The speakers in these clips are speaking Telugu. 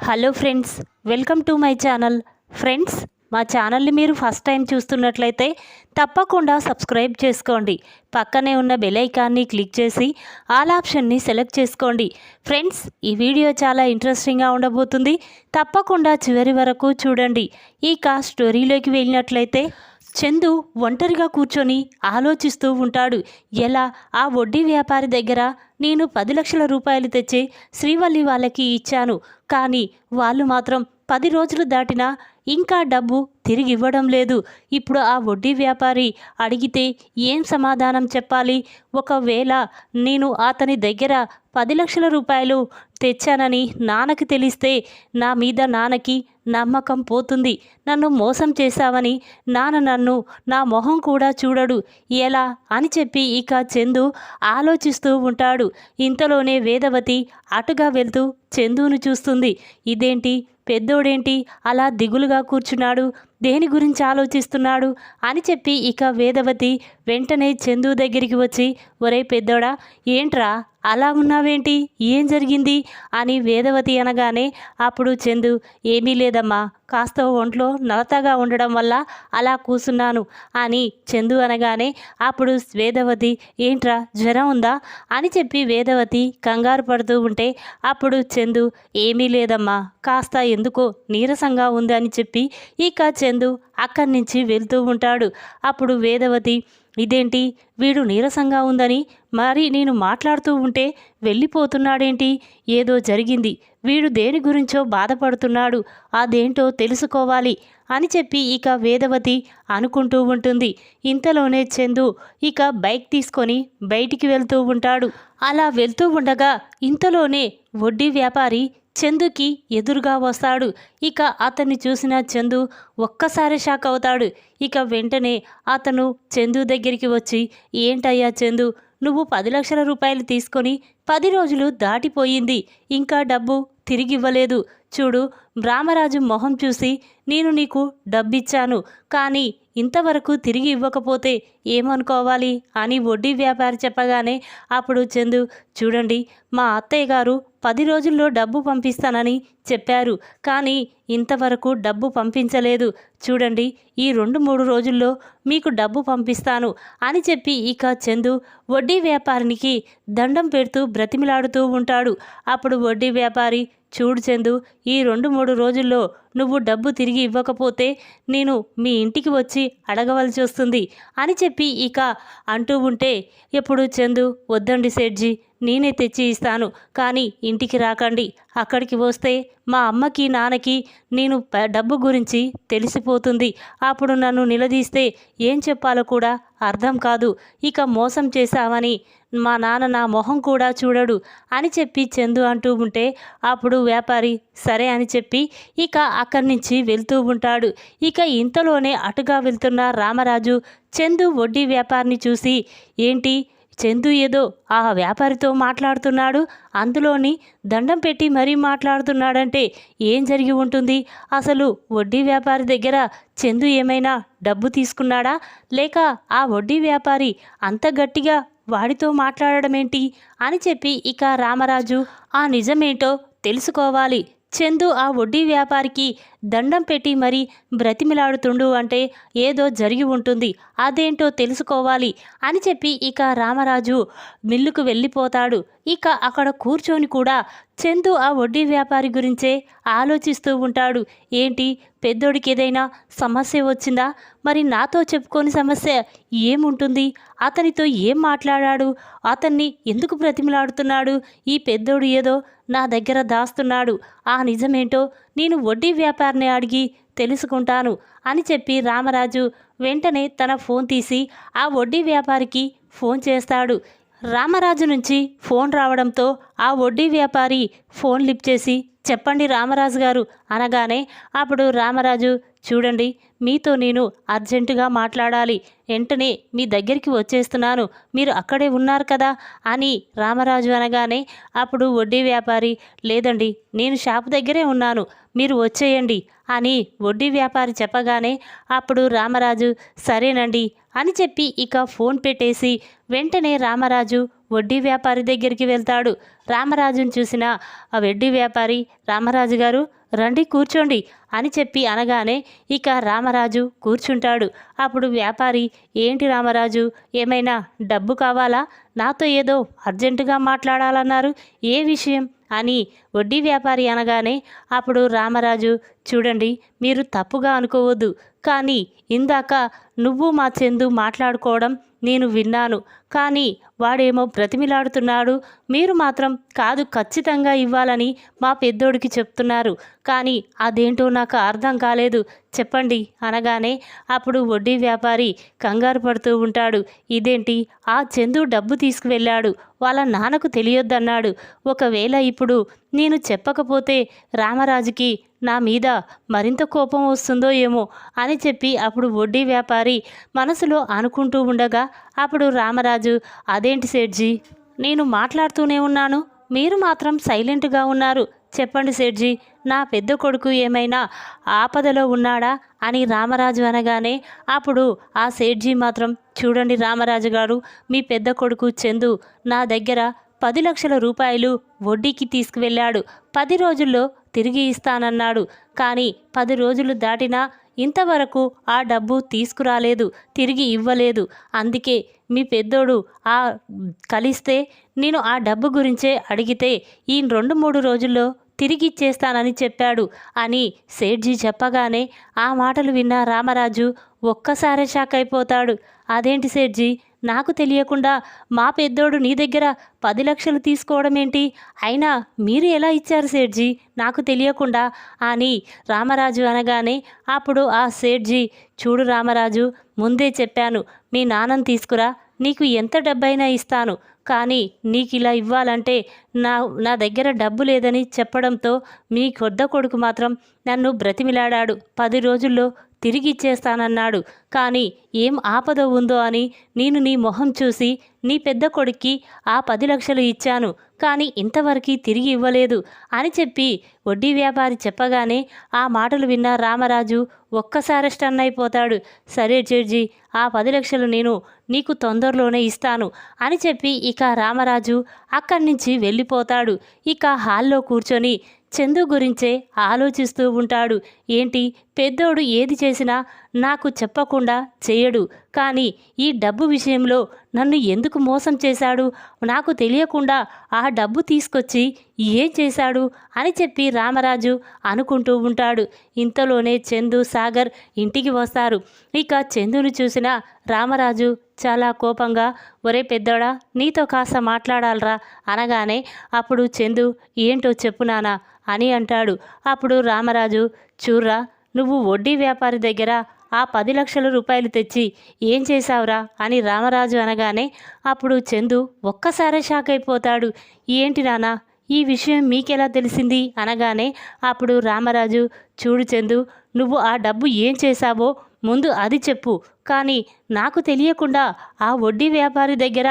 Hello friends, welcome to my channel. Friends, మా ఛానల్ని మీరు ఫస్ట్ టైం చూస్తున్నట్లయితే తప్పకుండా సబ్స్క్రైబ్ చేసుకోండి. పక్కనే ఉన్న బెల్ ఐకాన్ని క్లిక్ చేసి ఆల్ ఆప్షన్ని సెలెక్ట్ చేసుకోండి. ఫ్రెండ్స్, ఈ వీడియో చాలా ఇంట్రెస్టింగ్గా ఉండబోతుంది. తప్పకుండా చివరి వరకు చూడండి. ఇక స్టోరీలోకి వెళ్ళినట్లయితే చందు ఒంటరిగా కూర్చొని ఆలోచిస్తూ ఉంటాడు. ఎలా ఆ వడ్డీ వ్యాపారి దగ్గర నేను 10 లక్షల రూపాయలు తెచ్చి శ్రీవల్లి వాళ్ళకి ఇచ్చాను, కానీ వాళ్ళు మాత్రం 10 రోజులు దాటినా ఇంకా డబ్బు తిరిగి ఇవ్వడం లేదు. ఇప్పుడు ఆ వడ్డీ వ్యాపారి అడిగితే ఏం సమాధానం చెప్పాలి? ఒకవేళ నేను అతని దగ్గర 10 లక్షల రూపాయలు తెచ్చానని నాన్నకి తెలిస్తే నా మీద నాన్నకి నమ్మకం పోతుంది. నన్ను మోసం చేశావని నాన్న నన్ను నా మొహం కూడా చూడడు. ఎలా అని చెప్పి ఇక చందు ఆలోచిస్తూ ఉంటాడు. ఇంతలోనే వేదవతి అటుగా వెళ్తూ చందును చూస్తుంది. ఇదేంటి, పెద్దోడేంటి అలా దిగులుగా కూర్చున్నాడు, దేని గురించి ఆలోచిస్తున్నాడు అని చెప్పి ఇక వేదవతి వెంటనే చందు దగ్గరికి వచ్చి, ఒరే పెద్దోడా, ఏంట్రా అలా ఉన్నావేంటి, ఏం జరిగింది అని వేదవతి అనగానే అప్పుడు చందు, ఏమీ లేదమ్మా, కాస్త ఒంట్లో నలతగా ఉండడం వల్ల అలా కూసున్నాను అని చందు అనగానే అప్పుడు వేదవతి, ఏంట్రా జ్వరం ఉందా అని చెప్పి వేదవతి కంగారు పడుతూ ఉంటే అప్పుడు చందు, ఏమీ లేదమ్మా, కాస్త ఎందుకో నీరసంగా ఉంది అని చెప్పి ఇక చందు అక్కడి నుంచి వెళ్తూ ఉంటాడు. అప్పుడు వేదవతి, ఇదేంటి, వీడు నీరసంగా ఉందని మరి నేను మాట్లాడుతూ ఉంటే వెళ్ళిపోతున్నాడేంటి, ఏదో జరిగింది, వీడు దేని గురించో బాధపడుతున్నాడు, అదేంటో తెలుసుకోవాలి అని చెప్పి ఇక వేదవతి అనుకుంటూ ఉంటుంది. ఇంతలోనే చందు ఇక బైక్ తీసుకొని బయటికి వెళ్తూ ఉంటాడు. అలా వెళ్తూ ఉండగా ఇంతలోనే వడ్డీ వ్యాపారి చందుకి ఎదురుగా వస్తాడు. ఇక అతన్ని చూసిన చందు ఒక్కసారి షాక్ అవుతాడు. ఇక వెంటనే అతను చందు దగ్గరికి వచ్చి, ఏంటయ్యా చందు, నువ్వు 10 లక్షల రూపాయలు తీసుకొని 10 రోజులు దాటిపోయింది, ఇంకా డబ్బు తిరిగివ్వలేదు. చూడు, రామరాజు మొహం చూసి నేను నీకు డబ్బిచ్చాను, కానీ ఇంతవరకు తిరిగి ఇవ్వకపోతే ఏమనుకోవాలి అని వడ్డీ వ్యాపారి చెప్పగానే అప్పుడు చందు, చూడండి, మా అత్తయ్య గారు 10 రోజుల్లో డబ్బు పంపిస్తానని చెప్పారు, కానీ ఇంతవరకు డబ్బు పంపించలేదు. చూడండి, ఈ 2-3 రోజుల్లో మీకు డబ్బు పంపిస్తాను అని చెప్పి ఇక చందు వడ్డీ వ్యాపారికి దండం పెడుతూ బ్రతిమిలాడుతూ ఉంటాడు. అప్పుడు వడ్డీ వ్యాపారి, చూడు చందు, ఈ 2-3 రోజుల్లో నువ్వు డబ్బు తిరిగి ఇవ్వకపోతే నేను మీ ఇంటికి వచ్చి అడగవలసి వస్తుంది అని చెప్పి ఇక అంటూ ఉంటే ఎప్పుడు చందు, వద్దండి సేట్జీ, నేనే తెచ్చి ఇస్తాను, కానీ ఇంటికి రాకండి. అక్కడికి వస్తే మా అమ్మకి నాన్నకి నేను డబ్బు గురించి తెలిసిపోతుంది. అప్పుడు నన్ను నిలదీస్తే ఏం చెప్పాలో కూడా అర్థం కాదు. ఇక మోసం చేశామని మా నాన్న నా మొహం కూడా చూడడు అని చెప్పి చందు అంటూ ఉంటే అప్పుడు వ్యాపారి సరే అని చెప్పి ఇక అక్కడి నుంచి వెళ్తూ ఉంటాడు. ఇక ఇంతలోనే అటుగా వెళ్తున్న రామరాజు చందు వడ్డీ వ్యాపారిని చూసి, ఏంటి, చందు ఏదో ఆ వ్యాపారితో మాట్లాడుతున్నాడు, అందులోని దండం పెట్టి మరీ మాట్లాడుతున్నాడంటే ఏం జరిగి ఉంటుంది? అసలు వడ్డీ వ్యాపారి దగ్గర చందు ఏమైనా డబ్బు తీసుకున్నాడా, లేక ఆ వడ్డీ వ్యాపారి అంత గట్టిగా వాడితో మాట్లాడడమేంటి అని చెప్పి ఇక రామరాజు ఆ నిజమేంటో తెలుసుకోవాలి. చందు ఆ వడ్డీ వ్యాపారికి దండం పెట్టి మరీ బ్రతిమిలాడుతుండు అంటే ఏదో జరిగి ఉంటుంది, అదేంటో తెలుసుకోవాలి అని చెప్పి ఇక రామరాజు మిల్లుకు వెళ్ళిపోతాడు. ఇక అక్కడ కూర్చొని కూడా చందు ఆ వడ్డీ వ్యాపారి గురించే ఆలోచిస్తూ ఉంటాడు. ఏంటి, పెద్దోడికి ఏదైనా సమస్య వచ్చిందా, మరి నాతో చెప్పుకోని సమస్య ఏముంటుంది, అతనితో ఏం మాట్లాడాడు, అతన్ని ఎందుకు బ్రతిమిలాడుతున్నాడు, ఈ పెద్దోడు ఏదో నా దగ్గర దాస్తున్నాడు, ఆ నిజమేంటో నేను వడ్డీ వ్యాపారిని అడిగి తెలుసుకుంటాను అని చెప్పి రామరాజు వెంటనే తన ఫోన్ తీసి ఆ వడ్డీ వ్యాపారికి ఫోన్ చేస్తాడు. రామరాజు నుంచి ఫోన్ రావడంతో ఆ వడ్డీ వ్యాపారి ఫోన్ లిఫ్ట్ చేసి, చెప్పండి రామరాజు గారు అనగానే అప్పుడు రామరాజు, చూడండి, మీతో నేను అర్జెంటుగా మాట్లాడాలి, వెంటనే మీ దగ్గరికి వచ్చేస్తున్నాను, మీరు అక్కడే ఉన్నారు కదా అని రామరాజు అనగానే అప్పుడు వడ్డీ వ్యాపారి, లేదండి, నేను షాప్ దగ్గరే ఉన్నాను, మీరు వచ్చేయండి అని వడ్డీ వ్యాపారి చెప్పగానే అప్పుడు రామరాజు, సరేనండి అని చెప్పి ఇక ఫోన్ పెట్టేసి వెంటనే రామరాజు వడ్డీ వ్యాపారి దగ్గరికి వెళ్తాడు. రామరాజును చూసిన ఆ వడ్డీ వ్యాపారి, రామరాజు గారు రండి కూర్చోండి అని చెప్పి అనగానే ఇక రామరాజు కూర్చుంటాడు. అప్పుడు వ్యాపారి, ఏంటి రామరాజు, ఏమైనా డబ్బు కావాలా? నాతో ఏదో అర్జెంటుగా మాట్లాడాలన్నారు, ఏ విషయం అని వడ్డీ వ్యాపారి అనగానే అప్పుడు రామరాజు, చూడండి మీరు తప్పుగా అనుకోవద్దు, కానీ ఇందాక నువ్వు మా చందు మాట్లాడుకోవడం నేను విన్నాను. కానీ వాడేమో బ్రతిమిలాడుతున్నాడు, మీరు మాత్రం కాదు ఖచ్చితంగా ఇవ్వాలని మా పెద్దోడికి చెప్తున్నారు. కానీ అదేంటో నాకు అర్థం కాలేదు, చెప్పండి అనగానే అప్పుడు వడ్డీ వ్యాపారి కంగారు పడుతూ ఉంటాడు. ఇదేంటి, ఆ చందు డబ్బు తీసుకువెళ్ళాడు, వాళ్ళ నాన్నకు తెలియొద్దన్నాడు. ఒకవేళ ఇప్పుడు నేను చెప్పకపోతే రామరాజుకి నా మీద మరింత కోపం వస్తుందో ఏమో అని చెప్పి అప్పుడు వడ్డీ వ్యాపారి మనసులో అనుకుంటూ ఉండగా అప్పుడు రామరాజు, అదేంటి సేట్జీ, నేను మాట్లాడుతూనే ఉన్నాను, మీరు మాత్రం సైలెంట్గా ఉన్నారు, చెప్పండి సేట్జీ, నా పెద్ద కొడుకు ఏమైనా ఆపదలో ఉన్నాడా అని రామరాజు అనగానే అప్పుడు ఆ సేట్జీ మాత్రం, చూడండి రామరాజు గారు, మీ పెద్ద కొడుకు చందు నా దగ్గర 10 లక్షల రూపాయలు వడ్డీకి తీసుకువెళ్ళాడు, 10 రోజుల్లో తిరిగి ఇస్తానన్నాడు. కానీ 10 రోజులు దాటినా ఇంతవరకు ఆ డబ్బు తీసుకురాలేదు, తిరిగి ఇవ్వలేదు. అందుకే మీ పెద్దోడు కలిస్తే నేను ఆ డబ్బు గురించే అడిగితే ఈ 2-3 రోజుల్లో తిరిగి ఇచ్చేస్తానని చెప్పాడు అని సేట్జీ చెప్పగానే ఆ మాటలు విన్న రామరాజు ఒక్కసారే షాక్ అయిపోతాడు. అదేంటి సేట్జీ, నాకు తెలియకుండా మా పెద్దోడు నీ దగ్గర 10 లక్షలు తీసుకోవడం ఏంటి? అయినా మీరు ఎలా ఇచ్చారు సేట్జీ, నాకు తెలియకుండా అని రామరాజు అనగానే అప్పుడు ఆ సేట్జీ, చూడు రామరాజు, ముందే చెప్పాను, మీ నాన్నని తీసుకురా, నీకు ఎంత డబ్బైనా ఇస్తాను, కానీ నీకు ఇలా ఇవ్వాలంటే నా దగ్గర డబ్బు లేదని చెప్పడంతో మీ కొద్ద కొడుకు మాత్రం నన్ను బ్రతిమిలాడాడు, 10 రోజుల్లో తిరిగి ఇచ్చేస్తానన్నాడు. కానీ ఏం ఆపద ఉందో అని నేను నీ మొహం చూసి నీ పెద్ద కొడుక్కి ఆ 10 లక్షలు ఇచ్చాను, కానీ ఇంతవరకు తిరిగి ఇవ్వలేదు అని చెప్పి వడ్డీ వ్యాపారి చెప్పగానే ఆ మాటలు విన్న రామరాజు ఒక్కసారి స్టన్ అయిపోతాడు. సరే జడ్జి, ఆ 10 లక్షలు నేను నీకు తొందరలోనే ఇస్తాను అని చెప్పి ఇక రామరాజు అక్కడి నుంచి వెళ్ళిపోతాడు. ఇక హాల్లో కూర్చొని చందు గురించే ఆలోచిస్తూ ఉంటాడు. ఏంటి, పెద్దోడు ఏది చేసినా నాకు చెప్పకుండా చేయడు, కానీ ఈ డబ్బు విషయంలో నన్ను ఎందుకు మోసం చేశాడు, నాకు తెలియకుండా ఆ డబ్బు తీసుకొచ్చి ఏం చేశాడు అని చెప్పి రామరాజు అనుకుంటూ ఉంటాడు. ఇంతలోనే చందు, సాగర్ ఇంటికి వస్తారు. ఇక చందును చూసిన రామరాజు చాలా కోపంగా, ఒరే పెద్దోడా, నీతో కాస్త మాట్లాడాలరా అనగానే అప్పుడు చందు, ఏంటో చెప్పు నానా అని అంటాడు. అప్పుడు రామరాజు, చూర్రా, నువ్వు వడ్డీ వ్యాపారి దగ్గర ఆ 10 లక్షల రూపాయలు తెచ్చి ఏం చేశావురా అని రామరాజు అనగానే అప్పుడు చందు ఒక్కసారే షాక్ అయిపోతాడు. ఏంటి నాన్న, ఈ విషయం మీకెలా తెలిసింది అనగానే అప్పుడు రామరాజు, చూడు చందు, నువ్వు ఆ డబ్బు ఏం చేశావో ముందు అది చెప్పు, కానీ నాకు తెలియకుండా ఆ వడ్డీ వ్యాపారి దగ్గర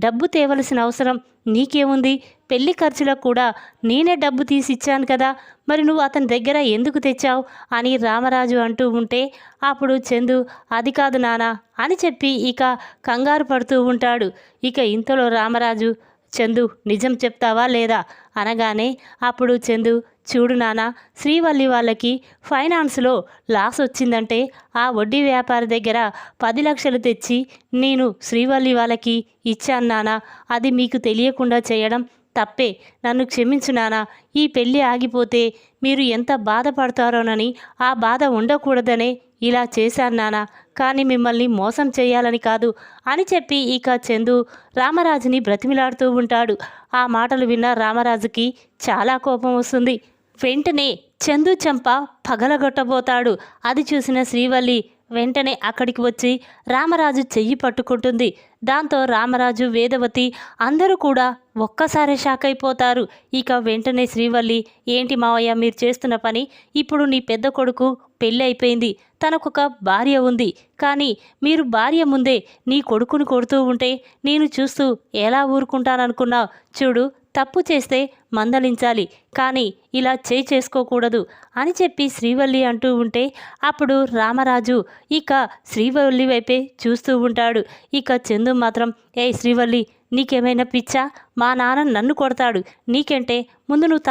డబ్బు తేవలసిన అవసరం నీకేముంది? పెళ్లి ఖర్చులకు కూడా నేనే డబ్బు తీసి ఇచ్చాను కదా, మరి నువ్వు అతని దగ్గర ఎందుకు తెచ్చావు అని రామరాజు అంటూ ఉంటే అప్పుడు చందు, అది కాదు నానా అని చెప్పి ఇక కంగారు పడుతూ ఉంటాడు. ఇక ఇంతలో రామరాజు, చందు నిజం చెప్తావా లేదా అనగానే అప్పుడు చందు, చూడు నాన్న, శ్రీవల్లి వాళ్ళకి ఫైనాన్స్లో లాస్ వచ్చిందంటే ఆ వడ్డీ వ్యాపారి దగ్గర 10 లక్షలు తెచ్చి నేను శ్రీవల్లి వాళ్ళకి ఇచ్చాను నాన్న, అది మీకు తెలియకుండా చేయడం తప్పే, నన్ను క్షమించు నాన్న, ఈ పెళ్ళి ఆగిపోతే మీరు ఎంత బాధపడతారోనని ఆ బాధ ఉండకూడదనే ఇలా చేశాను నాన్న, కానీ మిమ్మల్ని మోసం చేయాలని కాదు అని చెప్పి ఇక చందు రామరాజుని బ్రతిమిలాడుతూ ఉంటాడు. ఆ మాటలు విన్న రామరాజుకి చాలా కోపం వస్తుంది. వెంటనే చందు చెంప పగలగొట్టబోతాడు. అది చూసిన శ్రీవల్లి వెంటనే అక్కడికి వచ్చి రామరాజు చెయ్యి పట్టుకుంటుంది. దాంతో రామరాజు, వేదవతి అందరూ కూడా ఒక్కసారి షాక్ అయిపోతారు. ఇక వెంటనే శ్రీవల్లి, ఏంటి మావయ్య మీరు చేస్తున్న పని? ఇప్పుడు నీ పెద్ద కొడుకు పెళ్ళి అయిపోయింది, తనకొక భార్య ఉంది, కానీ మీరు భార్య ముందే నీ కొడుకును కొడుతూ ఉంటే నేను చూస్తూ ఎలా ఊరుకుంటాననుకున్నావు? చూడు, తప్పు చేస్తే మందలించాలి, కానీ ఇలా చేసుకోకూడదు అని చెప్పి శ్రీవల్లి అంటూ ఉంటే అప్పుడు రామరాజు ఇక శ్రీవల్లి వైపే చూస్తూ ఉంటాడు. ఇక చందు మాత్రం, ఏ శ్రీవల్లి, నీకేమైనా పిచ్చా? మా నాన్న నన్ను కొడతాడు, నీకంటే ముందు నువ్వు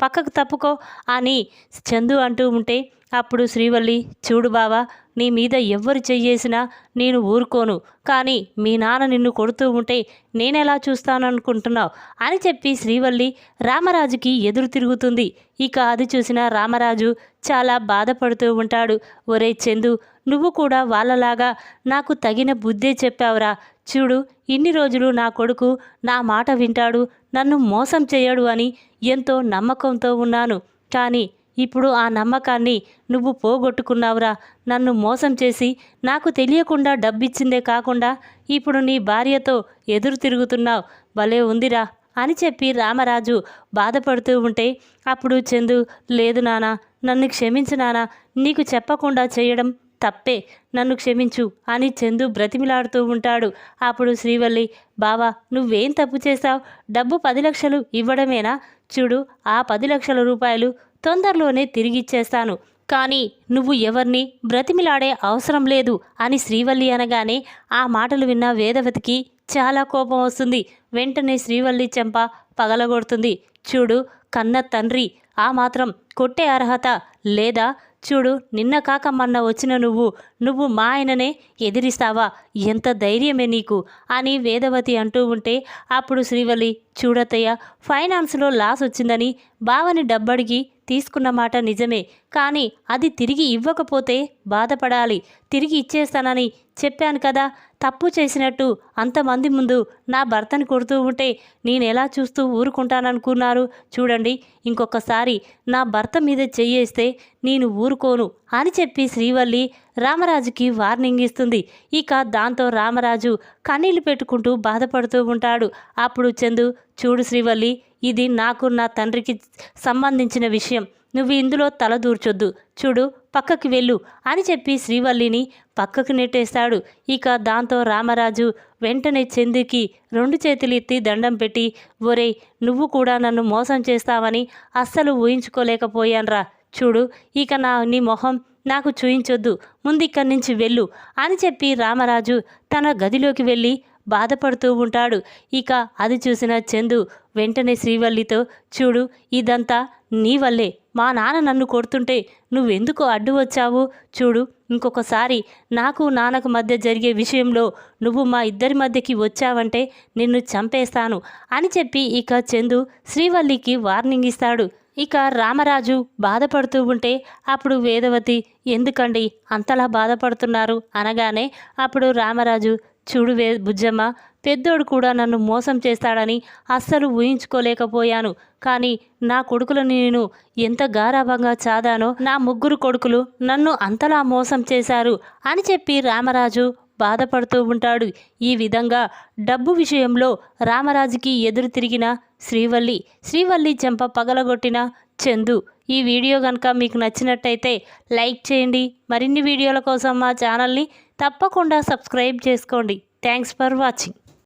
పక్కకు తప్పుకో అని చందు అంటూ ఉంటే అప్పుడు శ్రీవల్లి, చూడు బావా, నీ మీద ఎవ్వరు చెయ్యేసినా నేను ఊరుకోను, కానీ మీ నాన్న నిన్ను కొడుతూ ఉంటే నేనెలా చూస్తాననుకుంటున్నావు అని చెప్పి శ్రీవల్లి రామరాజుకి ఎదురు తిరుగుతుంది. ఇక అది చూసిన రామరాజు చాలా బాధపడుతూ ఉంటాడు. ఒరే చందు, నువ్వు కూడా వాళ్ళలాగా నాకు తగిన బుద్ధే చెప్పావురా. చూడు, ఇన్ని రోజులు నా కొడుకు నా మాట వింటాడు, నన్ను మోసం చేయడు అని ఎంతో నమ్మకంతో ఉన్నాను. కానీ ఇప్పుడు ఆ నమ్మకాన్ని నువ్వు పోగొట్టుకున్నావురా. నన్ను మోసం చేసి నాకు తెలియకుండా డబ్బిచ్చిందే కాకుండా ఇప్పుడు నీ భార్యతో ఎదురు తిరుగుతున్నావు. భలే ఉందిరా అని చెప్పి రామరాజు బాధపడుతూ ఉంటే అప్పుడు చందు, లేదు నానా, నన్ను క్షమించు నానా, నీకు చెప్పకుండా చేయడం తప్పే, నన్ను క్షమించు అని చందు బ్రతిమిలాడుతూ ఉంటాడు. అప్పుడు శ్రీవల్లి, బావా, నువ్వేం తప్పు చేశావు? డబ్బు 10 లక్షలు ఇవ్వడమేనా? చూడు, ఆ 10 లక్షల రూపాయలు తొందరలోనే తిరిగిచ్చేస్తాను, కానీ నువ్వు ఎవరిని బ్రతిమిలాడే అవసరం లేదు అని శ్రీవల్లి అనగానే ఆ మాటలు విన్న వేదవతికి చాలా కోపం వస్తుంది. వెంటనే శ్రీవల్లి చెంప పగలగొడుతుంది. చూడు, కన్న తండ్రి ఆ మాత్రం కొట్టే అర్హత లేదా? చూడు, నిన్న కాక మొన్న వచ్చిన నువ్వు మా ఆయననే ఎదిరిస్తావా? ఎంత ధైర్యమే నీకు అని వేదవతి అంటూ ఉంటే అప్పుడు శ్రీవల్లి, చూడత్తయ్య, ఫైనాన్స్లో లాస్ వచ్చిందని బావని డబ్బడిగి తీసుకున్న మాట నిజమే, కానీ అది తిరిగి ఇవ్వకపోతే బాధపడాలి. తిరిగి ఇచ్చేస్తానని చెప్పాను కదా. తప్పు చేసినట్టు అంతమంది ముందు నా భర్తని కొడుతూ ఉంటే నేనెలా చూస్తూ ఊరుకుంటాననుకున్నారు? చూడండి, ఇంకొకసారి నా భర్త మీద చెయ్యేస్తే నేను ఊరుకోను అని చెప్పి శ్రీవల్లి రామరాజుకి వార్నింగ్ ఇస్తుంది. ఇక దాంతో రామరాజు కన్నీళ్లు పెట్టుకుంటూ బాధపడుతూ ఉంటాడు. అప్పుడు చందు, చూడు శ్రీవల్లి, ఇది నాకు నా తండ్రికి సంబంధించిన విషయం, నువ్వు ఇందులో తల దూర్చొద్దు, చూడు, పక్కకి వెళ్ళు అని చెప్పి శ్రీవల్లిని పక్కకు నెట్టేస్తాడు. ఇక దాంతో రామరాజు వెంటనే చందుకి 2 చేతులు ఎత్తి దండం పెట్టి, ఒరేయ్, నువ్వు కూడా నన్ను మోసం చేస్తావని అస్సలు ఊహించుకోలేకపోయాన్రా. చూడు, ఇక నీ మొహం నాకు చూయించొద్దు, ముందిక్కడి నుంచి వెళ్ళు అని చెప్పి రామరాజు తన గదిలోకి వెళ్ళి బాధపడుతూ ఉంటాడు. ఇక అది చూసిన చందు వెంటనే శ్రీవల్లితో, చూడు, ఇదంతా నీ వల్లే, మా నాన్న నన్ను కొడుతుంటే నువ్వెందుకు అడ్డు వచ్చావు? చూడు, ఇంకొకసారి నాకు నాన్నకు మధ్య జరిగే విషయంలో నువ్వు మా ఇద్దరి మధ్యకి వచ్చావంటే నిన్ను చంపేస్తాను అని చెప్పి ఇక చందు శ్రీవల్లికి వార్నింగ్ ఇస్తాడు. ఇక రామరాజు బాధపడుతూ ఉంటే అప్పుడు వేదవతి, ఎందుకండి అంతలా బాధపడుతున్నారు అనగానే అప్పుడు రామరాజు, చూడు బుజ్జమ్మ, పెద్దోడు కూడా నన్ను మోసం చేస్తాడని అస్సలు ఊహించుకోలేకపోయాను, కానీ నా కొడుకులను నేను ఎంత గారాభంగా చాదానో నా 3 కొడుకులు నన్ను అంతలా మోసం చేశారు అని చెప్పి రామరాజు బాధపడుతూ ఉంటాడు. ఈ విధంగా డబ్బు విషయంలో రామరాజుకి ఎదురు తిరిగిన శ్రీవల్లి చెంప పగలగొట్టిన చందు. ఈ వీడియో కనుక మీకు నచ్చినట్టయితే లైక్ చేయండి. మరిన్ని వీడియోల కోసం మా ఛానల్ని తప్పకుండా సబ్స్క్రైబ్ చేసుకోండి. Thanks for watching.